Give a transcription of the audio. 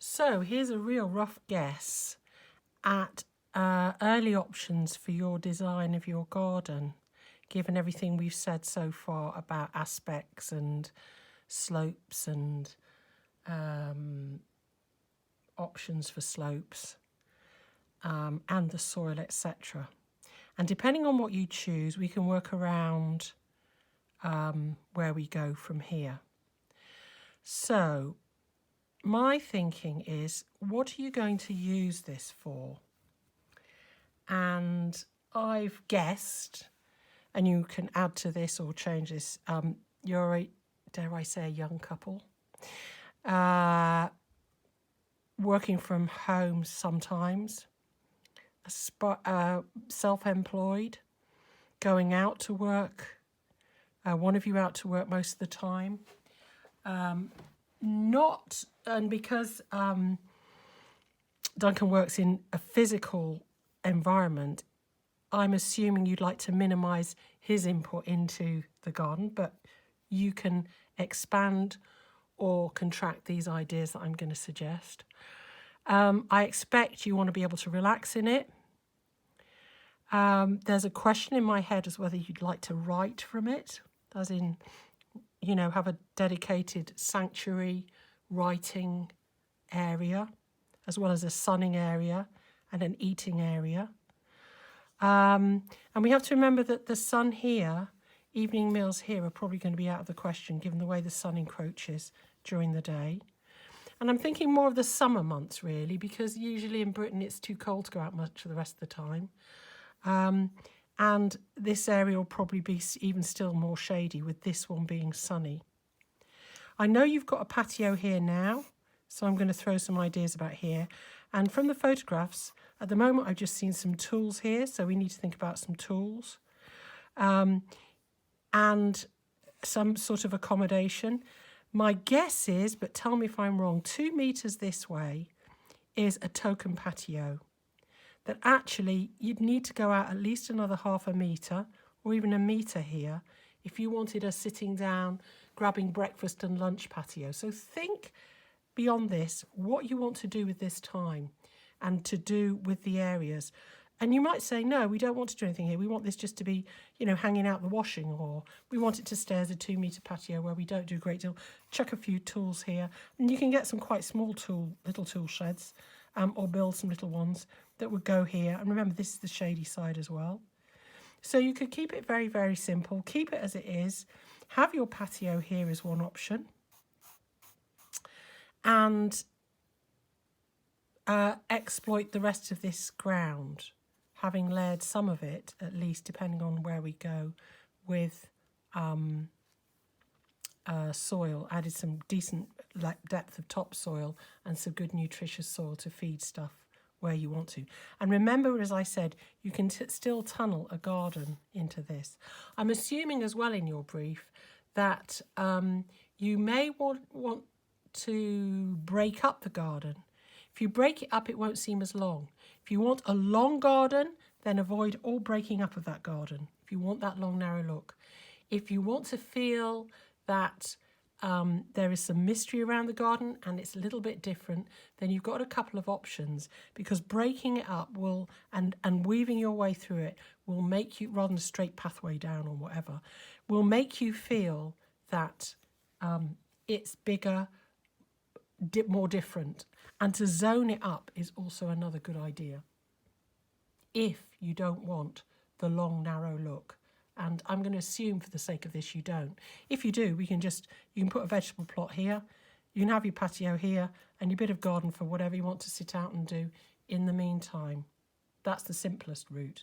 So here's a real rough guess at early options for your design of your garden, given everything we've said so far about aspects and slopes and options for slopes and the soil, etc. And depending on what you choose, we can work around where we go from here. So my thinking is, what are you going to use this for? And I've guessed, and you can add to this or change this, you're a, dare I say, a young couple, working from home sometimes, self-employed, going out to work, one of you out to work most of the time. And because Duncan works in a physical environment, I'm assuming you'd like to minimise his input into the garden, but you can expand or contract these ideas that I'm going to suggest. I expect you want to be able to relax in it. There's a question in my head as whether you'd like to write from it, as in, you know, have a dedicated sanctuary writing area, as well as a sunning area and an eating area. And we have to remember that the sun here, evening meals here are probably going to be out of the question given the way the sun encroaches during the day. And I'm thinking more of the summer months really, because usually in Britain it's too cold to go out much for the rest of the time. And this area will probably be even still more shady, with this one being sunny. I know you've got a patio here now, so I'm going to throw some ideas about here. And from the photographs, at the moment I've just seen some tools here, so we need to think about some tools. And some sort of accommodation. My guess is, but tell me if I'm wrong, 2 meters this way is a token patio. That actually you'd need to go out at least another ½ a metre or even a metre here if you wanted a sitting down, grabbing breakfast and lunch patio. So think beyond this, what you want to do with this time and to do with the areas. And you might say, no, we don't want to do anything here. We want this just to be, you know, hanging out the washing, or we want it to stay as a 2 metre patio where we don't do a great deal. Chuck a few tools here. And you can get some quite small little tool sheds or build some little ones that would go here. And remember, this is the shady side as well. So you could keep it very, very simple. Keep it as it is. Have your patio here as one option. And exploit the rest of this ground, having layered some of it, at least, depending on where we go, with soil, added some decent depth of topsoil and some good nutritious soil to feed stuff where you want to. And remember, as I said, you can still tunnel a garden into this. I'm assuming as well in your brief that you may want to break up the garden. If you break it up, it won't seem as long. If you want a long garden, then avoid all breaking up of that garden, if you want that long, narrow look. If you want to feel that there is some mystery around the garden and it's a little bit different, then you've got a couple of options, because breaking it up will and weaving your way through it will make you, rather than a straight pathway down or whatever, will make you feel that it's bigger, more different. And to zone it up is also another good idea, if you don't want the long, narrow look. And I'm going to assume for the sake of this you don't. If you do, you can put a vegetable plot here, you can have your patio here, and your bit of garden for whatever you want to sit out and do in the meantime. That's the simplest route.